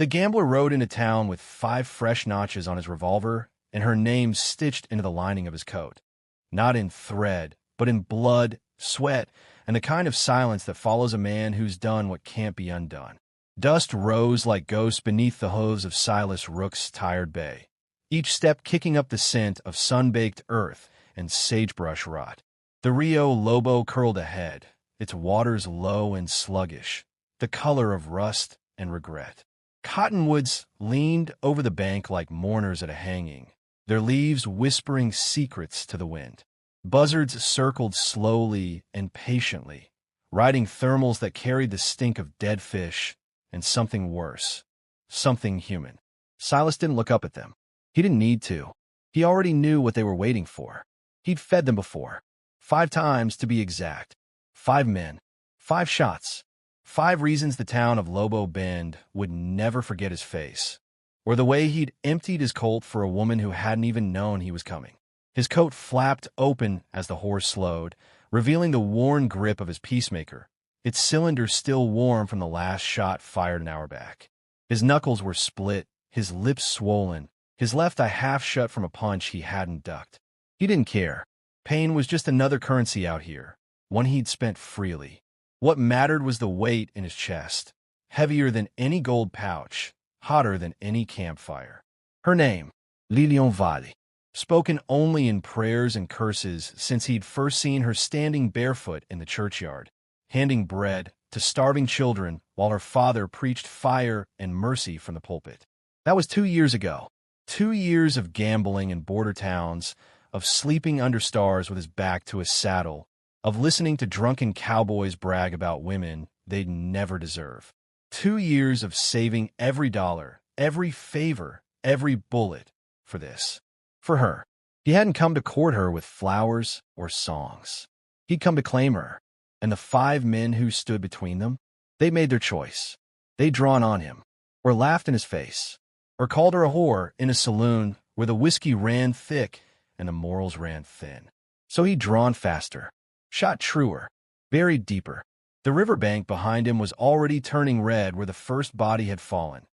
The gambler rode into town with 5 fresh notches on his revolver and her name stitched into the lining of his coat. Not in thread, but in blood, sweat, and the kind of silence that follows a man who's done what can't be undone. Dust rose like ghosts beneath the hooves of Silas Rook's tired bay, each step kicking up the scent of sun-baked earth and sagebrush rot. The Rio Lobo curled ahead, its waters low and sluggish, the color of rust and regret. Cottonwoods leaned over the bank like mourners at a hanging, their leaves whispering secrets to the wind. Buzzards circled slowly and patiently, riding thermals that carried the stink of dead fish and something worse, something human. Silas didn't look up at them. He didn't need to. He already knew what they were waiting for. He'd fed them before. 5 times to be exact. 5 men. 5 shots. 5 reasons the town of Lobo Bend would never forget his face, or the way he'd emptied his Colt for a woman who hadn't even known he was coming. His coat flapped open as the horse slowed, revealing the worn grip of his peacemaker, its cylinder still warm from the last shot fired an hour back. His knuckles were split, his lips swollen, his left eye half shut from a punch he hadn't ducked. He didn't care. Pain was just another currency out here, one he'd spent freely. What mattered was the weight in his chest, heavier than any gold pouch, hotter than any campfire. Her name, Lilian Valley, spoken only in prayers and curses since he'd first seen her standing barefoot in the churchyard, handing bread to starving children while her father preached fire and mercy from the pulpit. That was 2 years ago. 2 years of gambling in border towns, of sleeping under stars with his back to his saddle, of listening to drunken cowboys brag about women they'd never deserve. 2 years of saving every dollar, every favor, every bullet for this. For her. He hadn't come to court her with flowers or songs. He'd come to claim her. And the 5 men who stood between them, they made their choice. They'd drawn on him, or laughed in his face, or called her a whore in a saloon where the whiskey ran thick and the morals ran thin. So he'd drawn faster, shot truer, buried deeper. The riverbank behind him was already turning red where the first body had fallen,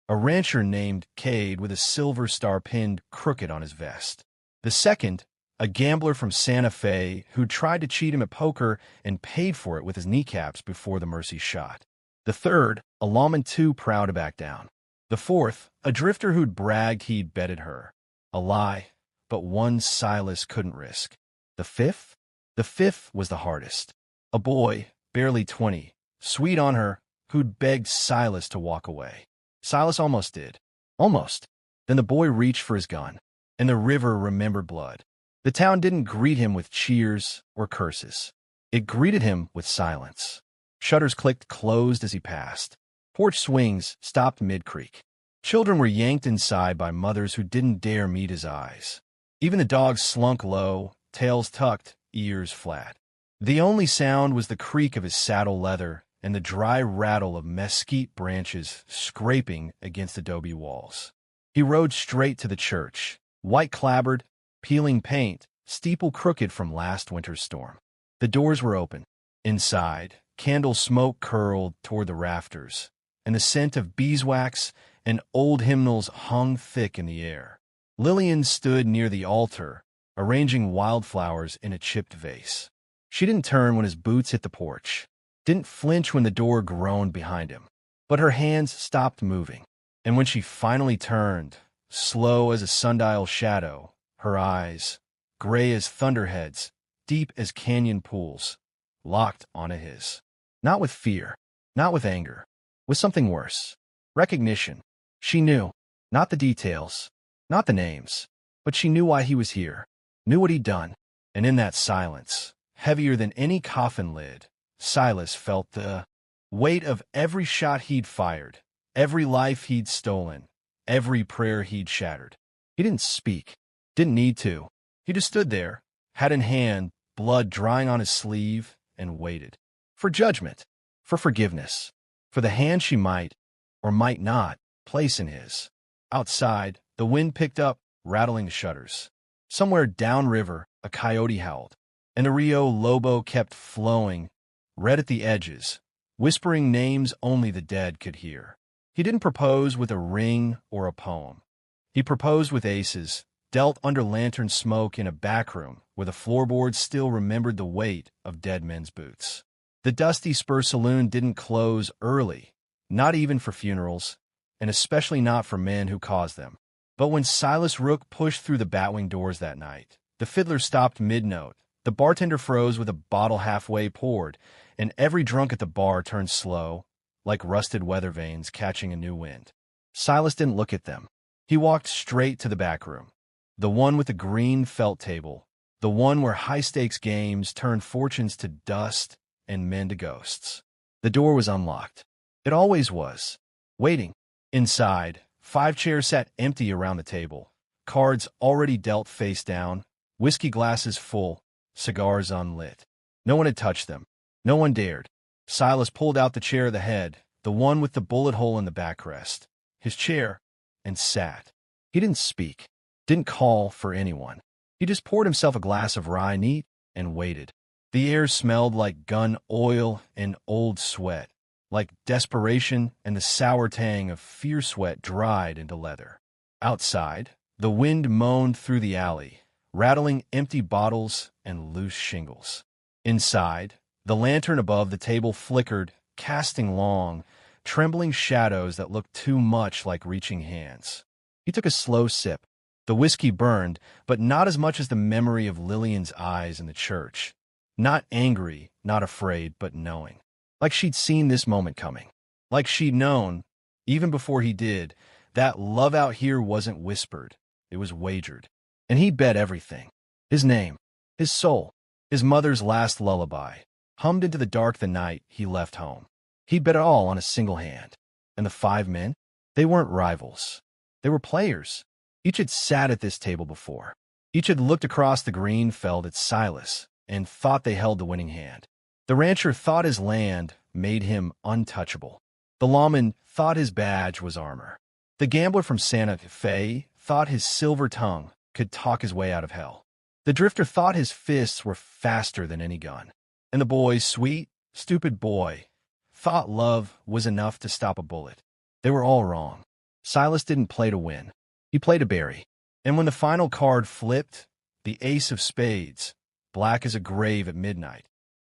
a rancher named Cade with a silver star pinned crooked on his vest. The second, a gambler from Santa Fe who'd tried to cheat him at poker and paid for it with his kneecaps before the mercy shot. The third, a lawman too proud to back down. The fourth, a drifter who'd bragged he'd betted her. A lie, but one Silas couldn't risk. The fifth? The fifth was the hardest. A boy, barely 20, sweet on her, who'd begged Silas to walk away. Silas almost did. Almost. Then the boy reached for his gun, and the river remembered blood. The town didn't greet him with cheers or curses. It greeted him with silence. Shutters clicked closed as he passed. Porch swings stopped mid-creak. Children were yanked inside by mothers who didn't dare meet his eyes. Even the dogs slunk low, tails tucked, ears flat. The only sound was the creak of his saddle leather and the dry rattle of mesquite branches scraping against adobe walls. He rode straight to the church, white-clabbered, peeling paint, steeple crooked from last winter's storm. The doors were open. Inside, candle smoke curled toward the rafters, and the scent of beeswax and old hymnals hung thick in the air. Lillian stood near the altar, arranging wildflowers in a chipped vase. She didn't turn when his boots hit the porch, didn't flinch when the door groaned behind him, but her hands stopped moving. And when she finally turned, slow as a sundial shadow, her eyes, gray as thunderheads, deep as canyon pools, locked onto his. Not with fear, not with anger, with something worse. Recognition. She knew. Not the details, not the names, but she knew why he was here, knew what he'd done. And in that silence, heavier than any coffin lid, Silas felt the weight of every shot he'd fired, every life he'd stolen, every prayer he'd shattered. He didn't speak. Didn't need to. He just stood there, hat in hand, blood drying on his sleeve, and waited. For judgment. For forgiveness. For the hand she might, or might not, place in his. Outside, the wind picked up, rattling the shutters. Somewhere downriver, a coyote howled, and the Rio Lobo kept flowing, red at the edges, whispering names only the dead could hear. He didn't propose with a ring or a poem. He proposed with aces, dealt under lantern smoke in a backroom where the floorboards still remembered the weight of dead men's boots. The dusty Spur Saloon didn't close early, not even for funerals, and especially not for men who caused them. But when Silas Rook pushed through the batwing doors that night, the fiddler stopped mid-note, the bartender froze with a bottle halfway poured, and every drunk at the bar turned slow, like rusted weather vanes catching a new wind. Silas didn't look at them. He walked straight to the back room, the one with the green felt table, the one where high-stakes games turned fortunes to dust and men to ghosts. The door was unlocked. It always was. Waiting. Inside, 5 chairs sat empty around the table, cards already dealt face down, whiskey glasses full, cigars unlit. No one had touched them. No one dared. Silas pulled out the chair of the head, the one with the bullet hole in the backrest, his chair, and sat. He didn't speak, didn't call for anyone. He just poured himself a glass of rye neat and waited. The air smelled like gun oil and old sweat, like desperation, and the sour tang of fierce sweat dried into leather. Outside, the wind moaned through the alley, rattling empty bottles and loose shingles. Inside, the lantern above the table flickered, casting long, trembling shadows that looked too much like reaching hands. He took a slow sip. The whiskey burned, but not as much as the memory of Lillian's eyes in the church. Not angry, not afraid, but knowing. Like she'd seen this moment coming. Like she'd known, even before he did, that love out here wasn't whispered. It was wagered. And he bet everything. His name, his soul, his mother's last lullaby, hummed into the dark the night he left home. He bet it all on a single hand. And the 5 men? They weren't rivals. They were players. Each had sat at this table before. Each had looked across the green feld at Silas and thought they held the winning hand. The rancher thought his land made him untouchable. The lawman thought his badge was armor. The gambler from Santa Fe thought his silver tongue could talk his way out of hell. The drifter thought his fists were faster than any gun. And the boy, sweet, stupid boy, thought love was enough to stop a bullet. They were all wrong. Silas didn't play to win. He played to bury. And when the final card flipped, the ace of spades, black as a grave at midnight,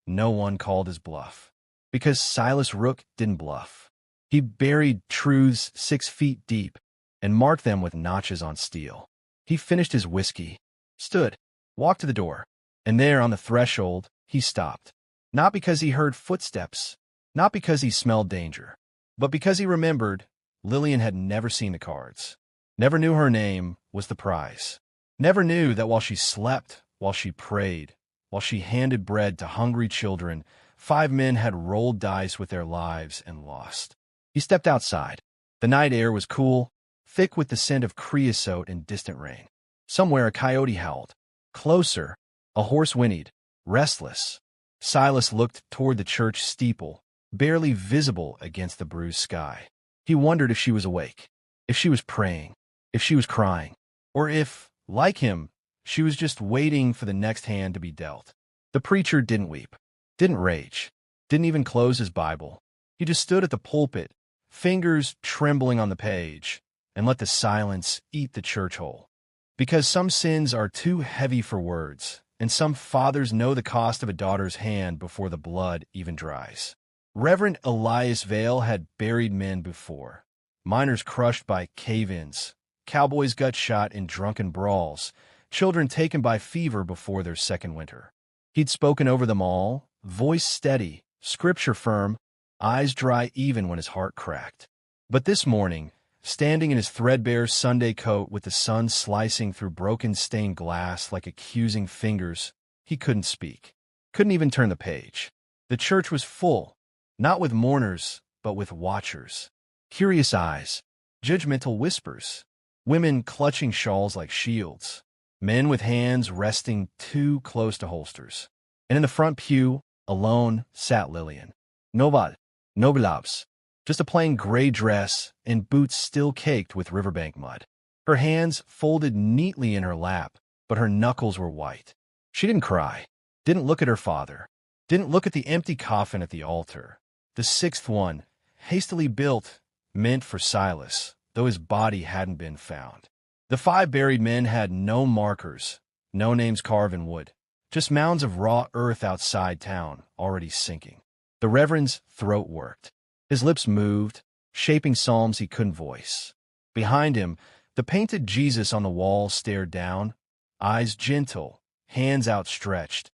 no one called his bluff. Because Silas Rook didn't bluff. He buried truths 6 feet deep and marked them with notches on steel. He finished his whiskey, stood, walked to the door, and there on the threshold he stopped. Not because he heard footsteps, not because he smelled danger, but because he remembered Lillian had never seen the cards, never knew her name was the prize, never knew that while she slept, while she prayed, while she handed bread to hungry children, 5 men had rolled dice with their lives and lost. He stepped outside. The night air was cool, thick with the scent of creosote and distant rain. Somewhere a coyote howled. Closer, a horse whinnied, restless. Silas looked toward the church steeple, barely visible against the bruised sky. He wondered if she was awake, if she was praying, if she was crying, or if, like him, she was just waiting for the next hand to be dealt. The preacher didn't weep, didn't rage, didn't even close his Bible. He just stood at the pulpit, fingers trembling on the page, and let the silence eat the church whole. Because some sins are too heavy for words, and some fathers know the cost of a daughter's hand before the blood even dries. Reverend Elias Vale had buried men before. Miners crushed by cave-ins, cowboys gut shot in drunken brawls, children taken by fever before their second winter. He'd spoken over them all, voice steady, scripture firm, eyes dry even when his heart cracked. But this morning, standing in his threadbare Sunday coat with the sun slicing through broken stained glass like accusing fingers, he couldn't speak, couldn't even turn the page. The church was full, not with mourners, but with watchers. Curious eyes, judgmental whispers, women clutching shawls like shields, men with hands resting too close to holsters. And in the front pew, alone, sat Lillian. Nobody, no gloves, just a plain gray dress and boots still caked with riverbank mud. Her hands folded neatly in her lap, but her knuckles were white. She didn't cry, didn't look at her father, didn't look at the empty coffin at the altar. The 6th one, hastily built, meant for Silas, though his body hadn't been found. The 5 buried men had no markers, no names carved in wood, just mounds of raw earth outside town, already sinking. The Reverend's throat worked. His lips moved, shaping psalms he couldn't voice. Behind him, the painted Jesus on the wall stared down, eyes gentle, hands outstretched,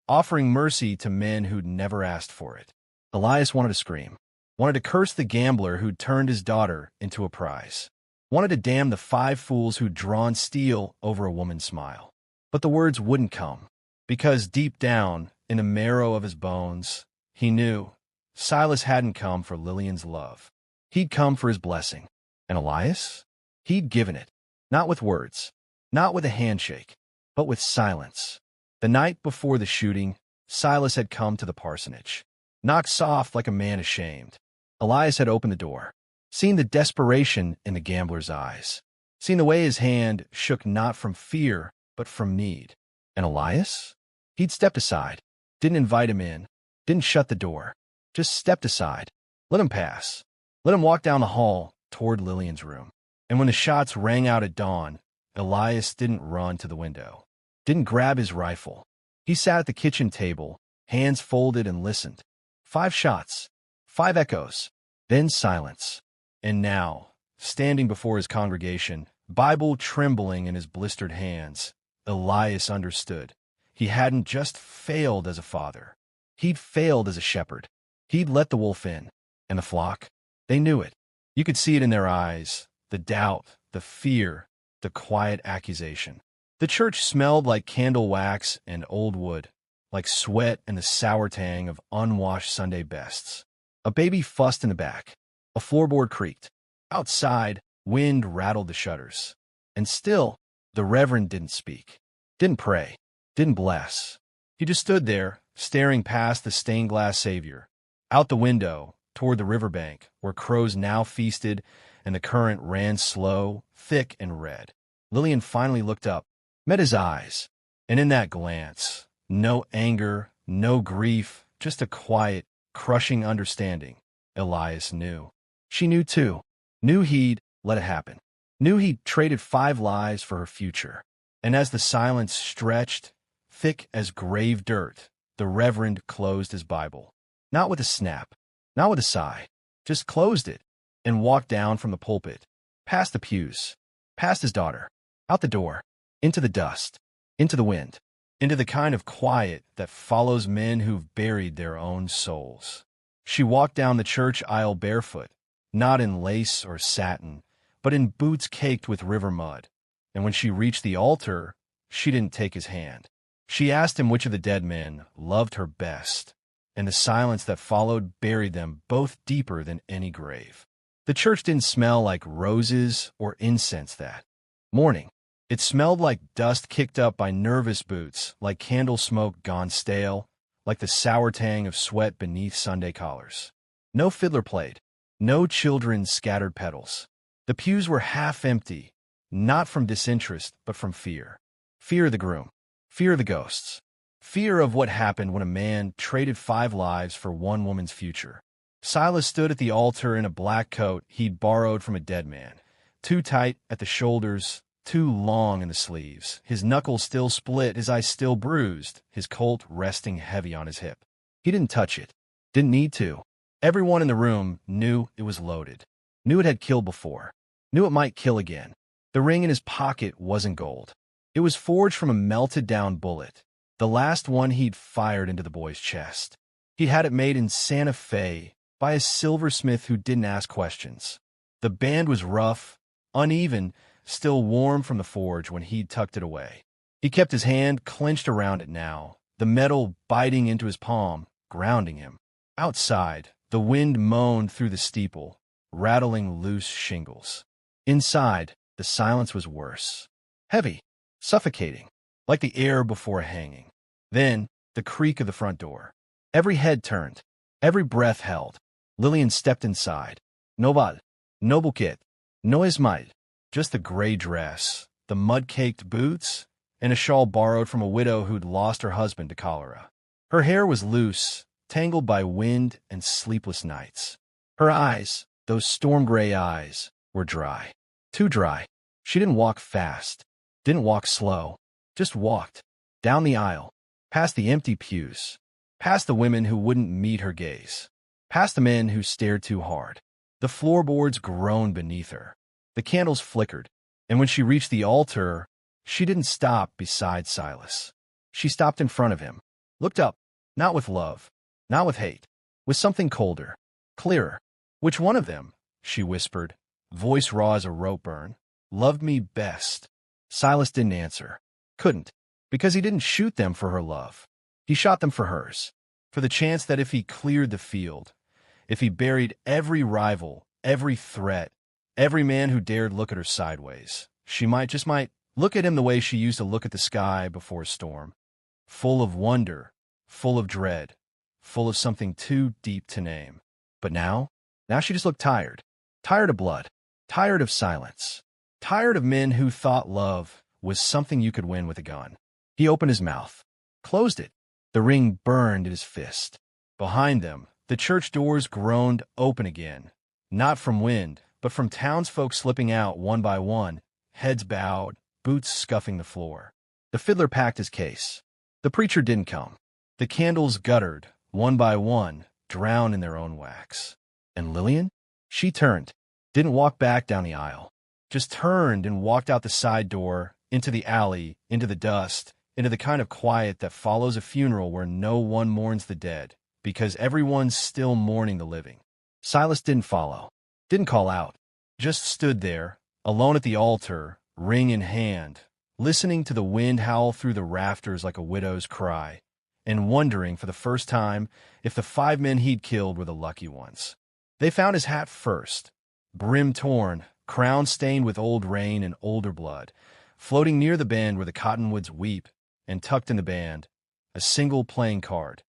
offering mercy to men who'd never asked for it. Elias wanted to scream, wanted to curse the gambler who'd turned his daughter into a prize, wanted to damn the 5 fools who'd drawn steel over a woman's smile. But the words wouldn't come, because deep down, in the marrow of his bones, he knew Silas hadn't come for Lillian's love. He'd come for his blessing. And Elias? He'd given it, not with words, not with a handshake, but with silence. The night before the shooting, Silas had come to the parsonage, knocked soft like a man ashamed. Elias had opened the door, seen the desperation in the gambler's eyes, seen the way his hand shook not from fear, but from need. And Elias? He'd stepped aside, didn't invite him in, didn't shut the door, just stepped aside, let him pass, let him walk down the hall toward Lillian's room. And when the shots rang out at dawn, Elias didn't run to the window, didn't grab his rifle. He sat at the kitchen table, hands folded, and listened. 5 shots, 5 echoes, then silence. And now, standing before his congregation, Bible trembling in his blistered hands, Elias understood. He hadn't just failed as a father. He'd failed as a shepherd. He'd let the wolf in. And the flock? They knew it. You could see it in their eyes, the doubt, the fear, the quiet accusation. The church smelled like candle wax and old wood, like sweat and the sour tang of unwashed Sunday bests. A baby fussed in the back. A floorboard creaked. Outside, wind rattled the shutters. And still, the Reverend didn't speak, didn't pray, didn't bless. He just stood there, staring past the stained glass savior, out the window, toward the riverbank, where crows now feasted and the current ran slow, thick, and red. Lillian finally looked up, met his eyes, and in that glance, no anger, no grief, just a quiet, crushing understanding. Elias knew. She knew too. Knew he'd let it happen. Knew he'd traded 5 lives for her future. And as the silence stretched, thick as grave dirt, the Reverend closed his Bible. Not with a snap, not with a sigh, just closed it and walked down from the pulpit, past the pews, past his daughter, out the door, into the dust, into the wind, into the kind of quiet that follows men who've buried their own souls. She walked down the church aisle barefoot, not in lace or satin, but in boots caked with river mud. And when she reached the altar, she didn't take his hand. She asked him which of the dead men loved her best, and the silence that followed buried them both deeper than any grave. The church didn't smell like roses or incense that morning. It smelled like dust kicked up by nervous boots, like candle smoke gone stale, like the sour tang of sweat beneath Sunday collars. No fiddler played, no children scattered petals. The pews were half empty, not from disinterest, but from fear. Fear of the groom, fear of the ghosts, fear of what happened when a man traded 5 lives for 1 woman's future. Silas stood at the altar in a black coat he'd borrowed from a dead man, too tight at the shoulders, too long in the sleeves, his knuckles still split, his eyes still bruised, his Colt resting heavy on his hip. He didn't touch it, didn't need to. Everyone in the room knew it was loaded, knew it had killed before, knew it might kill again. The ring in his pocket wasn't gold. It was forged from a melted-down bullet, the last one he'd fired into the boy's chest. He'd had it made in Santa Fe by a silversmith who didn't ask questions. The band was rough, uneven, still warm from the forge when he'd tucked it away. He kept his hand clenched around it now, the metal biting into his palm, grounding him. Outside, the wind moaned through the steeple, rattling loose shingles. Inside, the silence was worse. Heavy, suffocating, like the air before a hanging. Then, the creak of the front door. Every head turned, every breath held. Lillian stepped inside. No bal, no bouquet, no esmail, just the gray dress, the mud-caked boots, and a shawl borrowed from a widow who'd lost her husband to cholera. Her hair was loose, tangled by wind and sleepless nights. Her eyes, Those storm-gray eyes were dry. Too dry. She didn't walk fast, didn't walk slow, just walked. Down the aisle, past the empty pews, past the women who wouldn't meet her gaze, past the men who stared too hard. The floorboards groaned beneath her. The candles flickered, and when she reached the altar, she didn't stop beside Silas. She stopped in front of him, looked up, not with love, not with hate, with something colder, clearer. "Which one of them," she whispered, voice raw as a rope burn, "loved me best?" Silas didn't answer. Couldn't, because he didn't shoot them for her love. He shot them for hers, for the chance that if he cleared the field, if he buried every rival, every threat, every man who dared look at her sideways, she might look at him the way she used to look at the sky before a storm, full of wonder, full of dread, full of something too deep to name. But now she just looked tired, tired of blood, tired of silence, tired of men who thought love was something you could win with a gun. He opened his mouth, closed it. The ring burned in his fist. Behind them, the church doors groaned open again, not from wind, but from townsfolk slipping out one by one, heads bowed, boots scuffing the floor. The fiddler packed his case. The preacher didn't come. The candles guttered, one by one, drowned in their own wax. And Lillian? She turned, didn't walk back down the aisle, just turned and walked out the side door, into the alley, into the dust, into the kind of quiet that follows a funeral where no one mourns the dead, because everyone's still mourning the living. Silas didn't follow, didn't call out, just stood there, alone at the altar, ring in hand, listening to the wind howl through the rafters like a widow's cry, and wondering for the first time if the 5 men he'd killed were the lucky ones. They found his hat first, brim torn, crown stained with old rain and older blood, floating near the bend where the cottonwoods weep, and tucked in the band, a single playing card.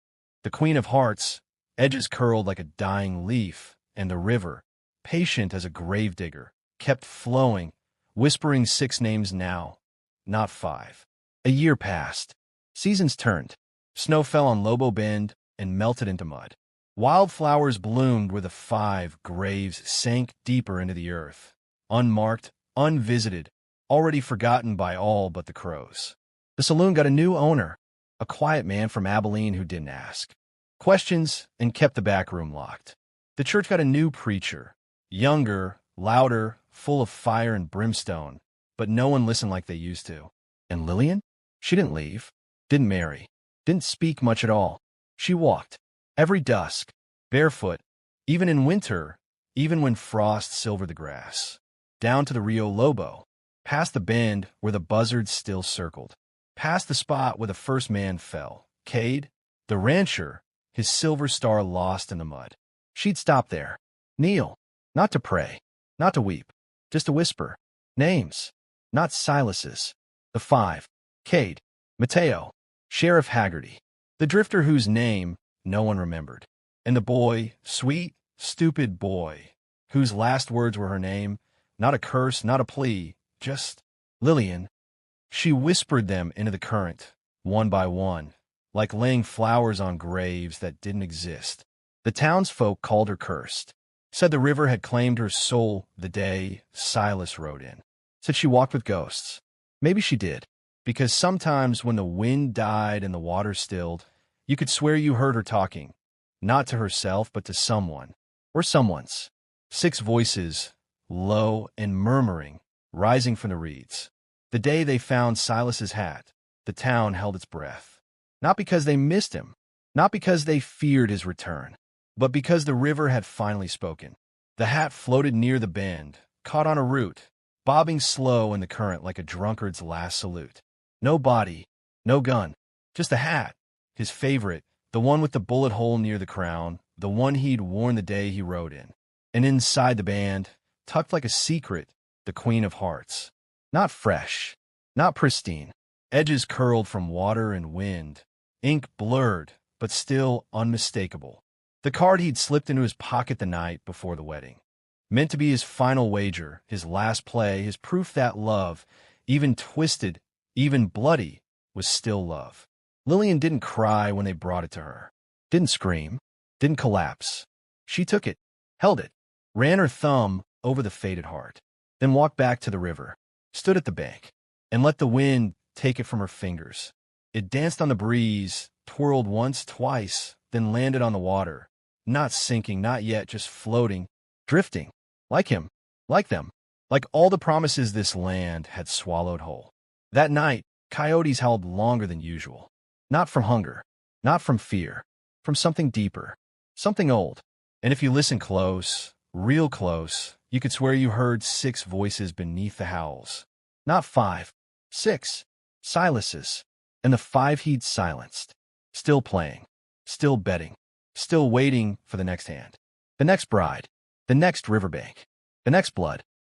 The Queen of Hearts, edges curled like a dying leaf, and the river, patient as a gravedigger, kept flowing, whispering 6 names now, not 5. A year passed. Seasons turned. Snow fell on Lobo Bend and melted into mud. Wildflowers bloomed where the 5 graves sank deeper into the earth, unmarked, unvisited, already forgotten by all but the crows. The saloon got a new owner, a quiet man from Abilene who didn't ask questions and kept the back room locked. The church got a new preacher, younger, louder, full of fire and brimstone, but no one listened like they used to. And Lillian? She didn't leave, didn't marry, didn't speak much at all. She walked, every dusk, barefoot, even in winter, even when frost silvered the grass, down to the Rio Lobo, past the bend where the buzzards still circled, past the spot where the first man fell, Cade, the rancher, his silver star lost in the mud. She'd stop there, kneel, not to pray, not to weep, just to whisper, names, not Silas's, the 5, Cade, Mateo, Sheriff Haggerty, the drifter whose name no one remembered, and the boy, sweet, stupid boy, whose last words were her name, not a curse, not a plea, just Lillian. She whispered them into the current, one by one, like laying flowers on graves that didn't exist. The townsfolk called her cursed, said the river had claimed her soul the day Silas rode in, said she walked with ghosts. Maybe she did, because sometimes when the wind died and the water stilled, you could swear you heard her talking, not to herself but to someone, or someone's. 6 voices, low and murmuring, rising from the reeds. The day they found Silas's hat, the town held its breath. Not because they missed him, not because they feared his return, but because the river had finally spoken. The hat floated near the bend, caught on a root, bobbing slow in the current like a drunkard's last salute. No body, no gun, just a hat, his favorite, the one with the bullet hole near the crown, the one he'd worn the day he rode in. And inside the band, tucked like a secret, the Queen of Hearts. Not fresh, not pristine, edges curled from water and wind, ink blurred, but still unmistakable. The card he'd slipped into his pocket the night before the wedding. Meant to be his final wager, his last play, his proof that love, even twisted, even bloody, was still love. Lillian didn't cry when they brought it to her. Didn't scream. Didn't collapse. She took it, held it, ran her thumb over the faded heart, then walked back to the river, stood at the bank, and let the wind take it from her fingers. It danced on the breeze, twirled once, twice, then landed on the water, not sinking, not yet, just floating, drifting, like him, like them, like all the promises this land had swallowed whole. That night, coyotes howled longer than usual. Not from hunger, not from fear, from something deeper, something old. And if you listen close, real close, you could swear you heard 6 voices beneath the howls. Not 5, 6. Silences. And the 5 he'd silenced. Still playing, still betting, still waiting for the next hand, the next bride, the next riverbank, the next blood.